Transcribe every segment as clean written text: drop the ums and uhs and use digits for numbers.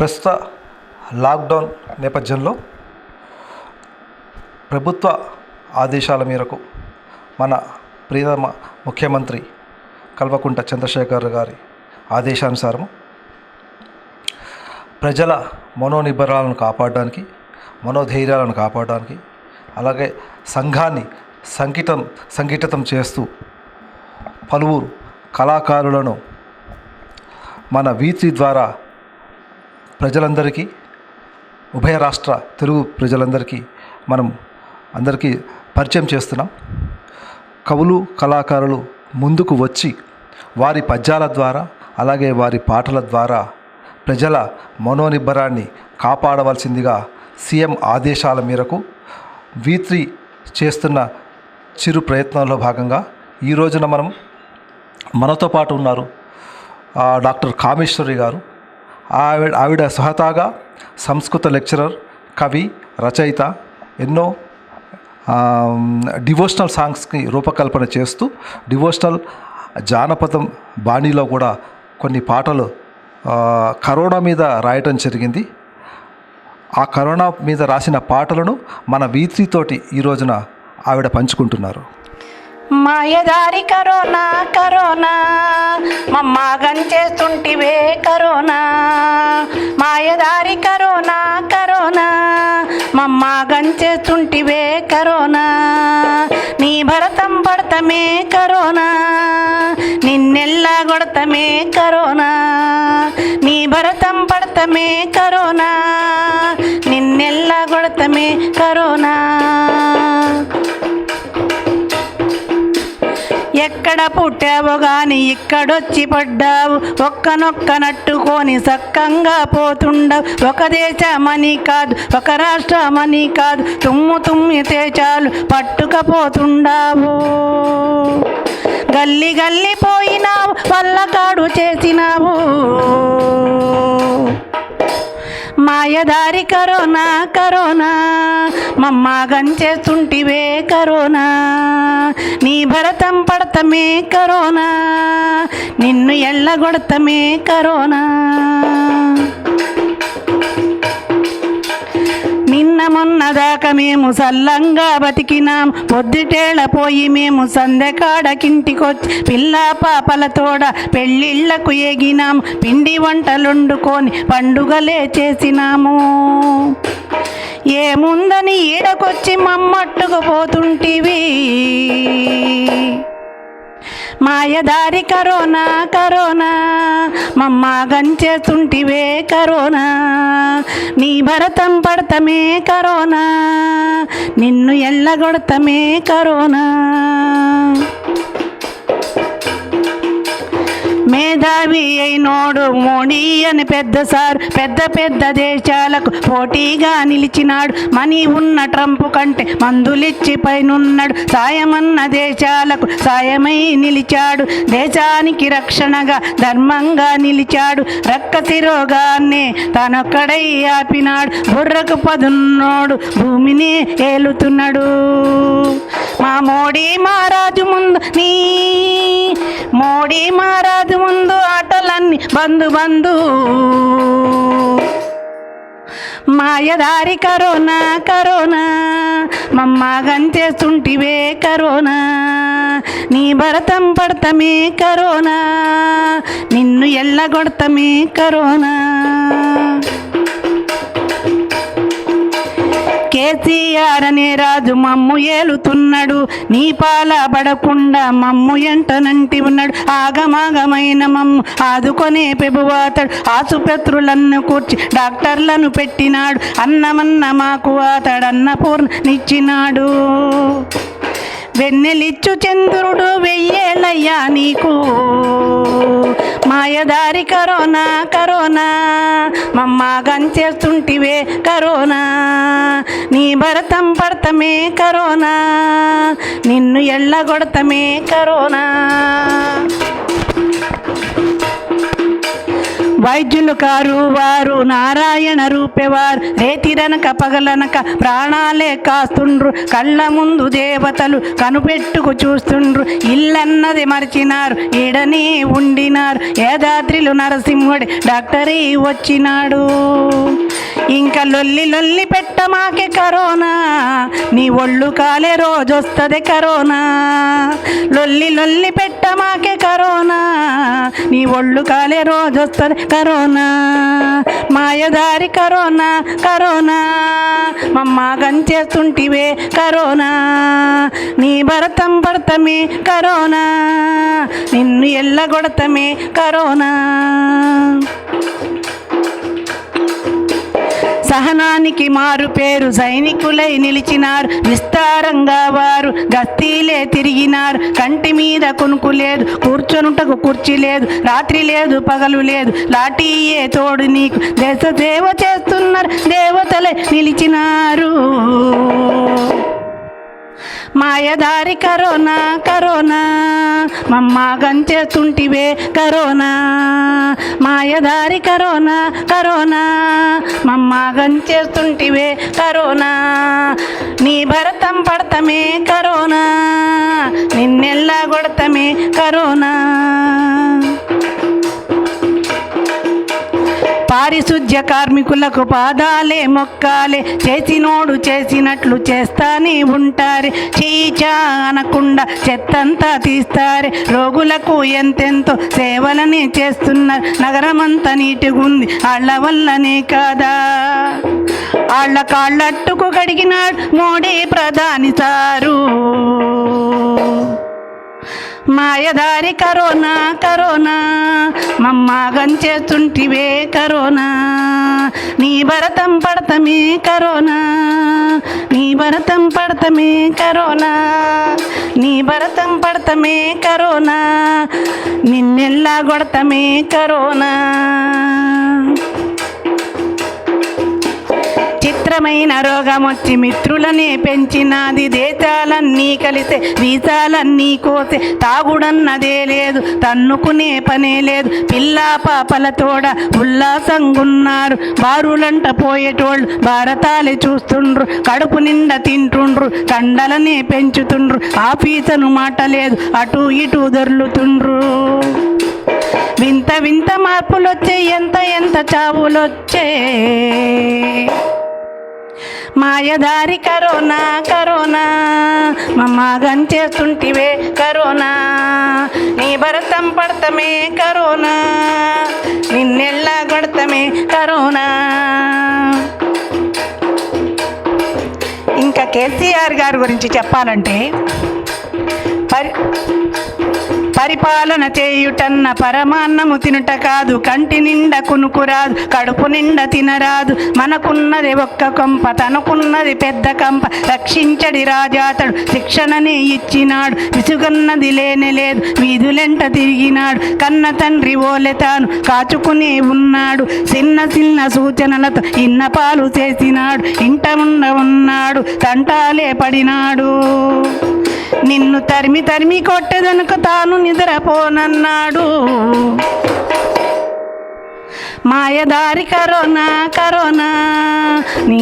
ప్రస్తుత లాక్డౌన్ నేపథ్యంలో ప్రభుత్వ ఆదేశాల మేరకు మన ప్రియతమ ముఖ్యమంత్రి కల్వకుంట్ల చంద్రశేఖర్ గారి ఆదేశానుసారం ప్రజల మనోనిబ్బరాలను కాపాడడానికి, మనోధైర్యాలను కాపాడడానికి, అలాగే సంఘాన్ని సంఘటితం చేస్తూ పలువురు కళాకారులను మన వీథి ద్వారా ప్రజలందరికీ, ఉభయ రాష్ట్ర తెలుగు ప్రజలందరికీ మనం అందరికీ పరిచయం చేస్తున్నాం. కవులు, కళాకారులు ముందుకు వచ్చి వారి పద్యాల ద్వారా, అలాగే వారి పాటల ద్వారా ప్రజల మనోనిబ్బరాన్ని కాపాడవలసిందిగా సీఎం ఆదేశాల మేరకు V3 చేస్తున్న చిరు ప్రయత్నంలో భాగంగా ఈ రోజున మనతో పాటు ఉన్నారు డాక్టర్ కామేశ్వరి గారు. ఆవిడ స్వతహాగా సంస్కృత లెక్చరర్, కవి, రచయిత. ఎన్నో డివోషనల్ సాంగ్స్కి రూపకల్పన చేస్తూ డివోషనల్ జానపదం బాణీలో కూడా కొన్ని పాటలు కరోనా మీద రాయటం జరిగింది. ఆ కరోనా మీద రాసిన పాటలను మన V3 తోటి ఈ రోజున ఆవిడ పంచుకుంటున్నారు. మాయదారి కరోనా కరోనా మమ్మాగం చేస్తుంటివే కరోనా, మాయదారి కరోనా కరోనా మమ్మాగం చేస్తుంటివే కరోనా, నీ భరతం పడతమే కరోనా, నిన్నెల్లా కొడతమే కరోనా, నీ భరతం పడతమే కరోనా, నిన్నెల్లా కొడతమే కరోనా. ఎక్కడ పుట్టావు గాని ఇక్కడొచ్చి పడ్డావు, ఒక్కనొక్కనట్టుకొని సక్కంగా పోతుండవు. ఒక దేశమని కాదు, ఒక రాష్ట్రమని కాదు, తుమ్మితే చాలు పట్టుకపోతుండావు. గల్లి గల్లి పోయినావు, వల్లకాడు చేసినావు. మాయదారి కరోనా కరోనా మమ్మాగం చేస్తుంటివే కరోనా, నీ భరతం పడతమే కరోనా, నిన్ను ఎల్లగొడతమే కరోనా. నిన్న మొన్నదాకా మేము సల్లంగా బతికినాం, పొద్దుటేళ పోయి మేము సందెకాడకింటికొచ్చి పిల్లా పాపలతోడ పెళ్ళిళ్ళకు ఎగినాం, పిండి వంటలుండుకొని పండుగలే చేసినాము. ఏముందని ఈడకొచ్చి మమ్మట్టుకు పోతుంటివి. మాయదారి కరోనా కరోనా మమ్మాగం చేస్తుంటివే కరోనా, నీ భరతం పడతమే కరోనా, నిన్ను ఎల్లగొడతమే కరోనా. మేధావి అయినోడు మోడీ అని పెద్ద సార్ పెద్ద పెద్ద దేశాలకు పోటీగా నిలిచినాడు. మనీ ఉన్న ట్రంప్ కంటే మందులిచ్చి పైనున్నాడు. సాయమన్న దేశాలకు సాయమై నిలిచాడు, దేశానికి రక్షణగా ధర్మంగా నిలిచాడు. రక్కసి రోగాన్నే తనొక్కడై ఆపినాడు, బుర్రకు పదున్నోడు భూమిని ఏలుతున్నాడు. మా మోడీ మహారాజు ముందు మోడీ మహారాజు ముందు ఆటలన్నీ బంధు బంధు. మాయదారి కరోనా కరోనా మమ్మాగం చేస్తుంటివే కరోనా, నీ భరతం పడతమే కరోనా, నిన్ను ఎల్లగొడతమే కరోనా. కేసీఆర్ అనే రాజు మమ్ము ఏలుతున్నాడు, నీ పాల పడకుండా మమ్ము ఎంటనంటి ఉన్నాడు. ఆగమాగమైన మమ్ము ఆదుకొనే పెబువాతడు, ఆసుపత్రులను కూర్చి డాక్టర్లను పెట్టినాడు. అన్నమన్న మాకు అతడు అన్నపూర్ణనిచ్చినాడు. వెన్నెలిచ్చు చంద్రుడు వెయ్యేలయ్యా నీకు. మాయదారి కరోనా కరోనా మమ్మాగం చేస్తుంటివే కరోనా, నీ భరతం పడతమే కరోనా, నిన్ను ఎల్లగొడతమే కరోనా. వైద్యులు కారు వారు నారాయణ రూపేవారు రేతిరనక పగలనక ప్రాణాలే కాస్తుండ్రు కళ్ళ ముందు దేవతలు కనుపెట్టుకు చూస్తుండ్రు ఇల్లన్నది మరిచినారు ఈడనే ఉండినారు యాదాద్రిలో నరసింహుడి డాక్టరీ వచ్చినాడు ఇంకా లొల్లి లొల్లి పెట్టమాకే కరోనా నీ ఒళ్ళు కాలే రోజొస్తుంది కరోనా లొల్లి లొల్లి పెట్టమాకే కరోనా నీ ఒళ్ళు కాలే రోజొస్తుంది కరోనా మాయదారి కరోనా కరోనా మమ్మ గంచేస్తుంటివే కరోనా నీ భరతం భర్తమే కరోనా నిన్ను ఎల్లగొడతమే కరోనా సహనానికి మారు పేరు సైనికులై నిలిచినారు విస్తారంగా వారు గస్తీలే తిరిగినారు కంటి మీద కునుకు లేదు కూర్చొనుటకు కుర్చీ లేదు రాత్రి లేదు పగలు లేదు లాఠీయే తోడు నీకు దేశ సేవ చేస్తున్నారు దేవతలే నిలిచినారు మాయదారి కరోనా కరోనా మమ్మ గంచేస్తుంటివే కరోనా మాయదారి కరోనా కరోనా మమ్మ గంచేస్తుంటివే కరోనా నీ భరతం పడతమే కరోనా నిన్నెల్లా కొడతమే కరోనా పారిశుద్ధ్య కార్మికులకు పాదాలే మొక్కాలే చేసినోడు చేసినట్లు చేస్తానే ఉంటారే చీచా అనకుండా చెత్తంతా తీస్తారే రోగులకు ఎంతెంతో సేవలనే చేస్తున్నారు నగరమంతా నీటిగుంది వాళ్ళ వల్లనే కాదా వాళ్ళ కాళ్ళట్టుకు కడిగినాడు మోడీ ప్రధాని సారు మాయదారి కరోనా కరోనా మమ్మ గంచేస్తుంటివే కరోనా నీ భరతం పడతమే కరోనా నీ భరతం పడతమే కరోనా నీ భరతం పడతమే కరోనా నిన్నెల్లా కొడతమే కరోనా చిత్రమైన రోగం వచ్చి మిత్రులనే పెంచినది దేశాలన్నీ కలిసే వీసాలన్నీ కోసే తాగుడన్నదే లేదు తన్నుకునే పనే లేదు పిల్లా పాపల తోడ ఉల్లాసంగున్నారు బారులంట పోయేటోళ్ళు భారతాలే చూస్తుండ్రు కడుపు నిండా తింటుండ్రు కండలనే పెంచుతుండ్రు ఆఫీసను మాట లేదు అటు ఇటు దొర్లుతుండ్రు వింత వింత మార్పులొచ్చే ఎంత ఎంత చావులొచ్చే మాయదారి కరోనా కరోనా మమ్మ గంచేస్తుంటివే కరోనా నీ భరతం పడతమే కరోనా నిన్నెల్లా కొడతమే కరోనా ఇంకా కేసీఆర్ గారి గురించి చెప్పాలంటే పరిపాలన చేయుటన్న పరమాన్నము తినుట కాదు కంటి నిండా కునుకురాదు కడుపు నిండా తినరాదు మనకున్నది ఒక్క కొంప తనకున్నది పెద్ద కంప రక్షించడి రాజాతడు శిక్షణనే ఇచ్చినాడు విసుగన్నది లేనే లేదు వీధులెంట తిరిగినాడు కన్న తండ్రి ఓలె తాను కాచుకునే ఉన్నాడు చిన్న చిన్న సూచనలతో ఇన్నపాలు చేసినాడు ఇంట ఉన్నాడు తంటాలే పడినాడు నిన్ను తరిమి తరిమి కొట్టేదనుక తాను నిద్రపోనన్నాడు మాయదారి కరోనా కరోనా నీ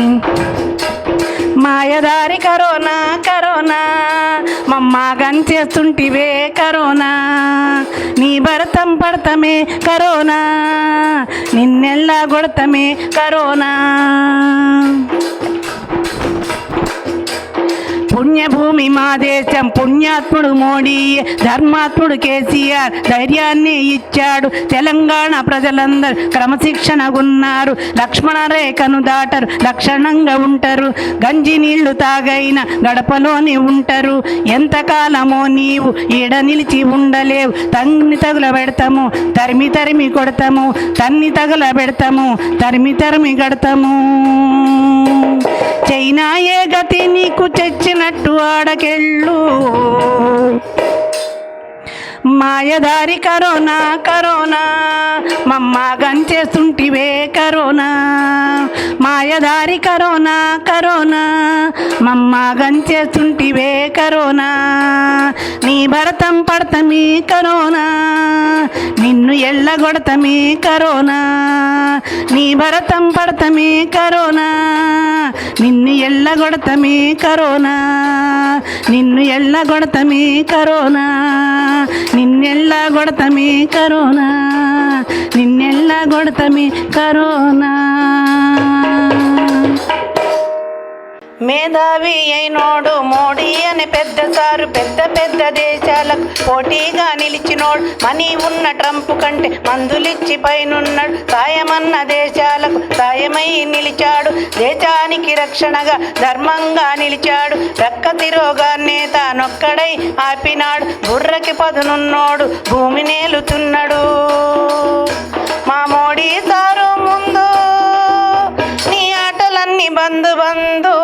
మాయదారి కరోనా కరోనా మమ్మ గంచేస్తుంటివే కరోనా నీ భరతం పడతమే కరోనా నిన్నెల్లా కొడతమే కరోనా పుణ్యభూమి మా దేశం పుణ్యాత్ముడు మోడీ ధర్మాత్ముడు కేసీఆర్ ధైర్యాన్ని ఇచ్చాడు తెలంగాణ ప్రజలందరూ క్రమశిక్షణగున్నారు లక్ష్మణ రేఖను దాటరు లక్షణంగా ఉంటారు గంజి నీళ్లు తాగైన గడపలోని ఉంటారు ఎంతకాలమో నీవు ఈడ నిలిచి ఉండలేవు తన్ని తగుల పెడతాము తరిమి తరిమి కొడతాము తన్ని తగుల పెడతాము తరిమి తరిమి కడతాము చైనా ఏ గతి నీకు తెచ్చినట్టు ఆడకెళ్ళు మాయదారి కరోనా కరోనా మమ్మ గంచేస్తుంటివే కరోనా మాయదారి కరోనా కరోనా మమ్మ గంచేస్తుంటివే కరోనా నీ భరతం పడతమి కరోనా, నిన్ను ఎల్లగొడతమి కరోనా. నీ భరతం పడతమి కరోనా, నిన్ను ఎల్లగొడతమి కరోనా. నిన్ను ఎల్లగొడతమి కరోనా, నిన్నెల్లగొడతమి కరోనా. నిన్నెల్లగొడతమి కరోనా. మేధావి అయినోడు మోడీ అనే పెద్ద సారు, పెద్ద పెద్ద దేశాలకు పోటీగా నిలిచినోడు. మనీ ఉన్న ట్రంప్ కంటే మందులిచ్చి పైనున్నాడు. సాయమన్న దేశాలకు సాయమై నిలిచాడు. దేశానికి రక్షణగా ధర్మంగా నిలిచాడు. రక్కతి రోగాన్నే తానొక్కడై ఆపినాడు. బుర్రకి పదునున్నోడు భూమి నేలుతున్నాడు. మా మోడీ సారు ముందు నీ ఆటలన్నీ బంధు బంధు.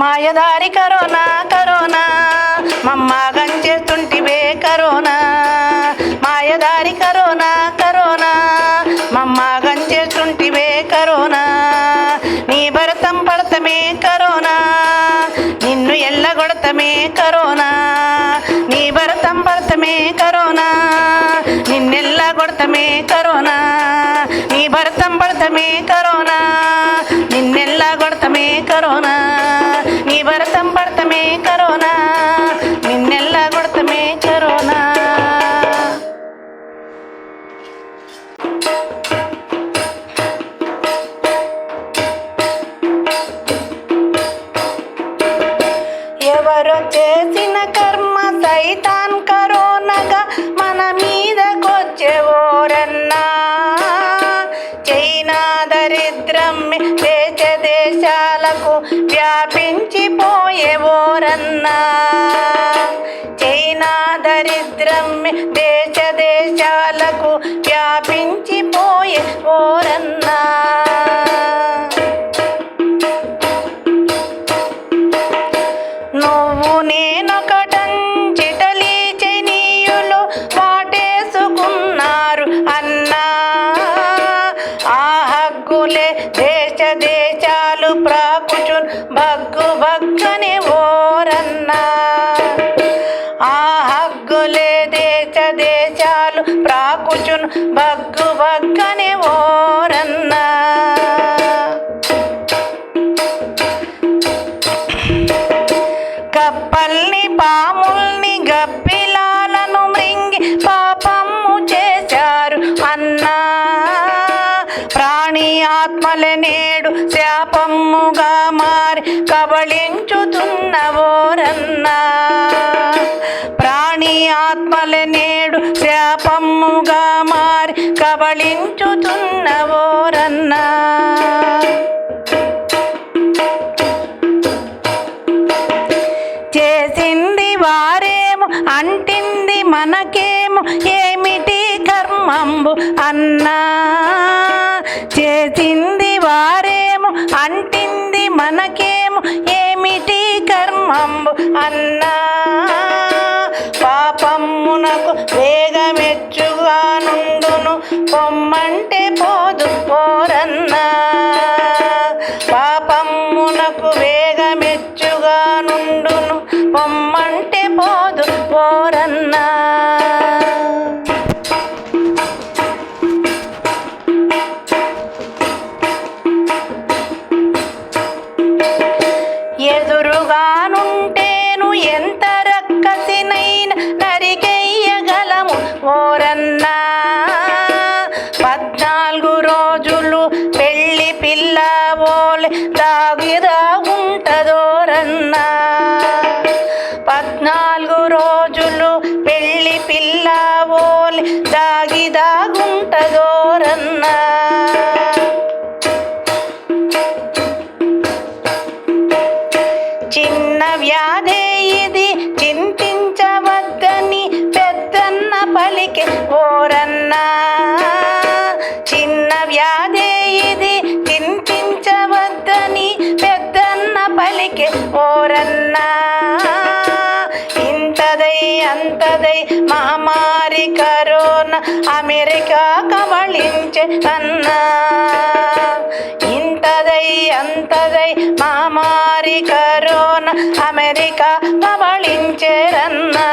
మాయదారి కరోనా కరోనా, మమ్మాగం చేస్తుంటివే కరోనా. మాయదారి కరోనా కరోనా, మమ్మాగం చేస్తుంటివే కరోనా. నీ భరతం పడతమే కరోనా, నిన్ను ఎల్లగొడతమే కరోనా. నీ భరతం పడతమే కరోనా, నిన్నెల్లగొడతమే కరోనా. నీ భరతం పడతమే కరోనా, నిన్నెల్లగొడతమే కరోనా. నీ భరతం పడతమే కరోనా, నిన్నెల్లగొడతమే కరోనా. ఎవరో చేసిన కర్మ సైతాన్ కరోనాగా మన మీదకొచ్చేవోరన్నా. చైనా దరిద్రం దేశ దేశాలకు వ్యాపించిపోయేవోరన్నా. చైనా దరిద్రం దేశ దేశాలకు వ్యాపించిపోయేవోరన్నా. నువ్వు నేనొకటంచిటలీ చైనీయులు వాటేసుకున్నారు అన్నా. ఆ హగ్గులే దేశ దేశాలు ప్రాకుచున్ భగ్గు భగ్గని ఓరన్నా. ఆ హగ్గులే దేశ దేశాలు ప్రాకుచున్ భగ్గు భగ్గని ఓరన్నా. కప్పల్ని పాముల్ని గబ్బిలాలను మృంగి పాపము చేశారు అన్నా. ప్రాణి ఆత్మల నేడు శాపముగా మారి కబళించుతున్నవోరన్నా. ప్రాణి ఆత్మల నేడు శాపముగా మారి కబళించుతున్నవోరన్నా. చేసింది వారేమో అంటింది మనకేమో ఏమిటి కర్మంబు అన్నా. చేసింది వారేమో అంటింది మనకేమో ఏమిటి కర్మంబు అన్నా. పాపమునకు వేగమెచ్చుగా నుండును పొమ్మంటే పోదు పోరన్నా. పాపమునకు వేగమెచ్చుగా నుండును పొమ్మంటే పోదు పోరన్నా. ఎదురుగానుంటేను ఎంత రక్కసినైనా నరికెయ్యగలము ఓరన్నా. 14 రోజులు పెళ్లి పిల్ల ఓలే దాగుంటదోరన్నా. 14 రోజులు పెళ్లి పిల్ల ఓలే దాగుంటదోరన్నా. చిన్న వ్యాధే ఇది చింతించవద్దని పెద్దన్న పలికే ఓరన్నా. చిన్న వ్యాధే ఇది చింతించవద్దని పెద్దన్న పలికే ఓరన్నా. ఇంతదై అంతదై మహమ్మారి కరోనా అమెరికా కబళించే అన్నా. ఇంతదై ఇంతదై అంతదై మహమ్మారి కరోనా అమెరికా కబళించేరన్నా.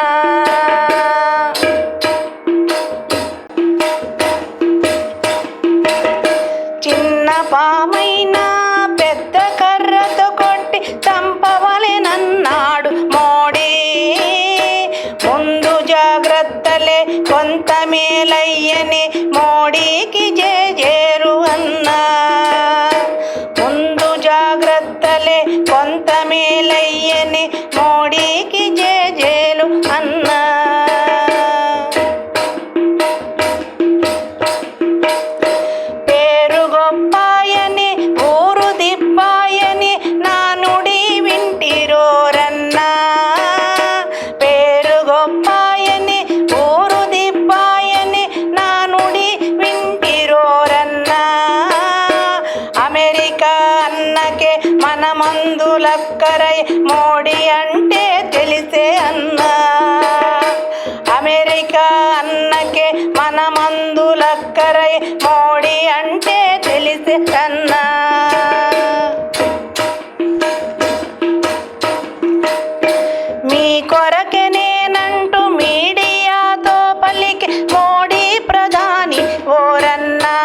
చిన్న పామైనా పెద్ద కర్రతో కొట్టి చంపవలెనన్నాడు మోడీ. ముందు జాగ్రత్తలే కొంత మేలయ్యని మోడీకి జేజేరు అన్నా. ముందు జాగ్రత్తలే కొంత మేలయ్యని మోడీకి జేజేలు అన్నా. పేరు గొప్పాయని ఊరు దిప్పాయని నానుడి వింటిరోరన్నా. పేరు గొప్పాయని ఊరు దిప్పాయని నానుడి వింటిరోరన్నా. అమెరికా అన్నకే మన మందులక్కరై మోడీ అంటే తెలిసే అన్నా. అమెరికా అన్నకే మన మందులక్కరై మోడీ అంటే తెలిసే అన్నా. మీ కొరకే నేనంటూ మీడియాతో పలికి మోడీ ప్రధాని ఓరన్నా.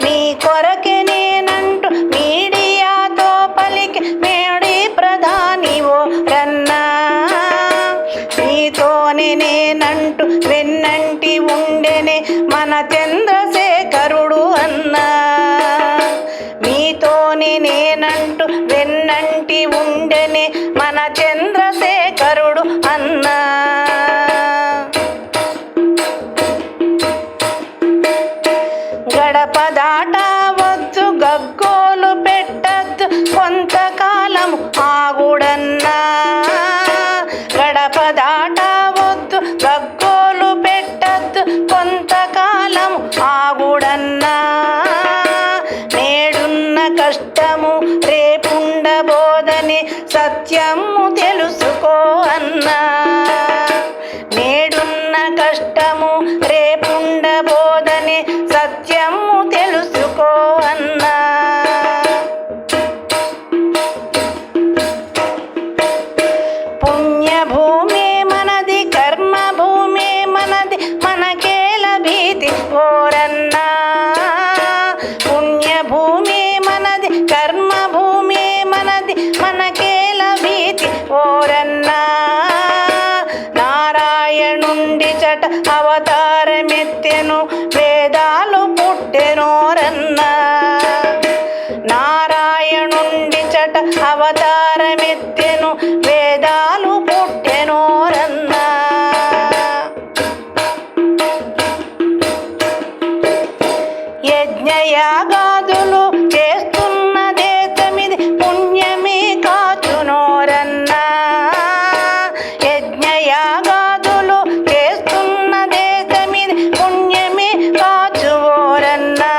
మీ కొరకే నేనంటూ మీడియాతో పలికి మోడీ ప్రధాని ఓరన్నా. మీతోనే నేనంటూ వెన్నంటి ఉండెనే మన చంద్రశేఖరుడు అన్నా. మీతోనే నేనంటూ వెన్నంటి ఉండెనే మన చంద్రశేఖరుడు అన్నా. గడప దాటవద్దు గగ్గోలు పెట్టద్దు కొంతకాలం ఆగుడన్నా. గడప దాటవద్దు గగ్గోలు పెట్టద్దు కొంతకాలం ఆగుడన్నా. నేడున్న కష్టము రేపుండబోదని సత్యము తెలుసుకో అన్నా. నేడున్న కష్టము రేపుండబోదని సత్యము తెలుసుకో అన్నా. పుణ్యభూమి మనది కర్మభూమి మనది మనకేల భీతి ఓరన్నా. పుణ్యభూమి మనది కర్మభూమి మనది మనకేల భీతి ఓరన్నా. నారాయణుండి చట అవతారమెత్తెను వేదాలు పుట్టెనోరన్నా. నారాయణుండి చట అవతారమెత్తెను వేదాలు పుట్టెనోరన్నా. యజ్ఞయాగాదులు చేస్తున్న దేశమిది పుణ్యమే కాచునోరన్నా. యజ్ఞయాగాదులు చేస్తున్న దేశమిది పుణ్యమే కాచువోరన్నా.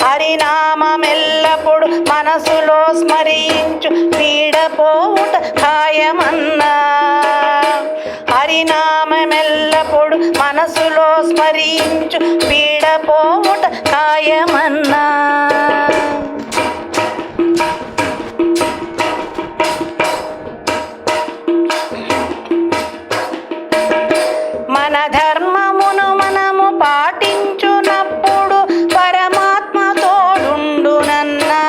హరినామమెల్లప్పుడు మనసులో స్మరించు పీడపోవుట ఖాయమన్నా. హరినామమెల్లప్పుడు మనసులో స్మరించు పీడపోవుట ఖాయమన్నా. మన ధర్మమును మనము పాటించునప్పుడు పరమాత్మ తోడుండునన్నా.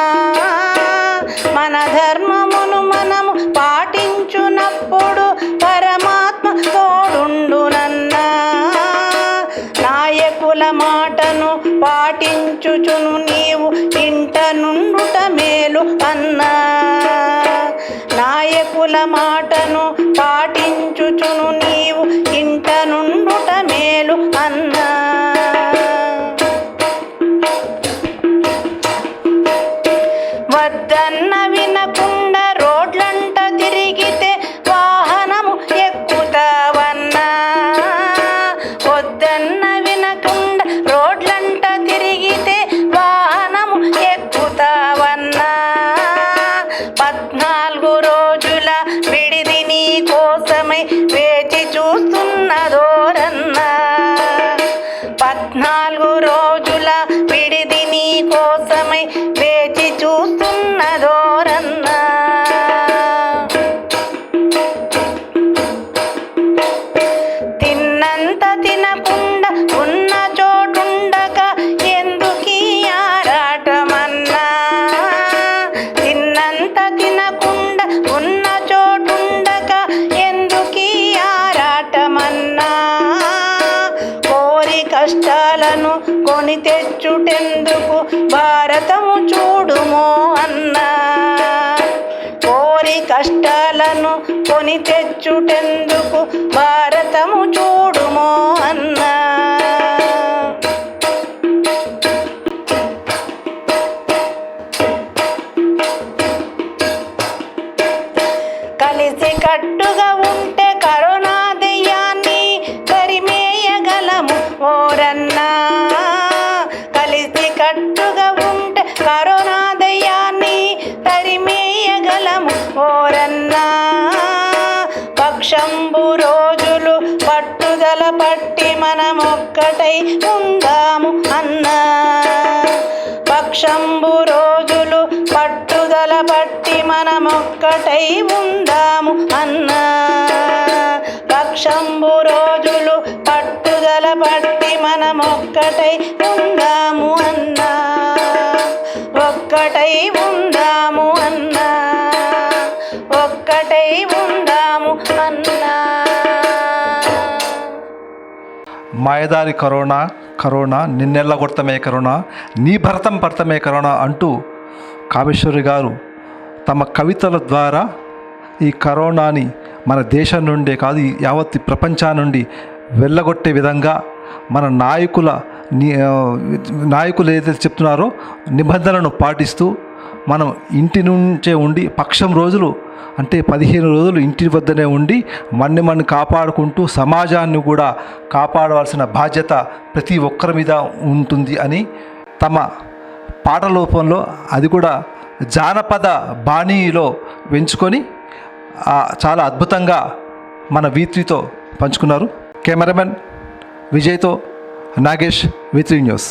మన ధర్మమును మనము పాటించునప్పుడు పరమాత్మ తోడుండునన్నా. నాయకుల మాటను పాటించుచును నీవు ఇంట నుండుట మేలు అన్నా. నాయకుల మాటను పాటించుచును నీవు ఇంట నుండుట మేలు అన్నా. వద్దన్న వినకుండా రోడ్లంట తిరిగితే వాహనము ఎక్కుతావన్నా. వద్దన్న వినకుండా రోడ్లంట తిరిగితే వాహనము ఎక్కుతావన్నా. 14 రోజుల విడిది నీ కో ఉన్న చోటుండక ఎందుకీ ఆరాటమన్నా, కోరి కష్టాలను కొని తెచ్చుటెందుకు భారతము చూడుమో అన్నా, కోరి కష్టాలను కొని తెచ్చుటెందుకు భారతము చూడుమో అన్నా. కలిసి కట్టుగా ఉంటే కరోనా దెయ్యాన్ని తరిమేయగలము ఓరన్నా, కలిసి కట్టుగా ఉంటే కరోనా దెయ్యాన్ని తరిమేయగలము ఓరన్నా. పక్షంబు రోజులు పట్టుదల పట్టి మనమొక్కటై ఉందాము అన్నా, పక్షంబు రోజులు పట్టుదల పట్టి మనమొక్కటై ఉందాము అన్నా, పక్షంబు రోజులు పట్టుదల పట్టి మనమొక్కటై ఉందాము అన్నా, ఒక్కటై ఉందాము అన్నా, ఒక్కటై ఉందాము అన్నా. మాయదారి కరోనా కరోనా నిన్నెల్లగొడతమే కరోనా, నీ భరతం భరతమే కరోనా అంటూ కామేశ్వరి గారు తమ కవితల ద్వారా ఈ కరోనాని మన దేశం నుండే కాదు యావత్ ప్రపంచం నుండి వెళ్ళగొట్టే విధంగా మన నాయకులు ఏదైతే చెప్తున్నారో నిబంధనలను పాటిస్తూ మనం ఇంటి నుంచే ఉండి పక్షం రోజులు అంటే 15 రోజులు ఇంటి వద్దనే ఉండి మన్ని కాపాడుకుంటూ సమాజాన్ని కూడా కాపాడవలసిన బాధ్యత ప్రతి ఒక్కరి మీద ఉంటుంది అని తమ పాట రూపంలో అది కూడా జానపద బాణీలో వెంచుకొని చాలా అద్భుతంగా మన V3తో పంచుకున్నారు. కెమెరామెన్ విజయ్తో నాగేష్, V3 న్యూస్.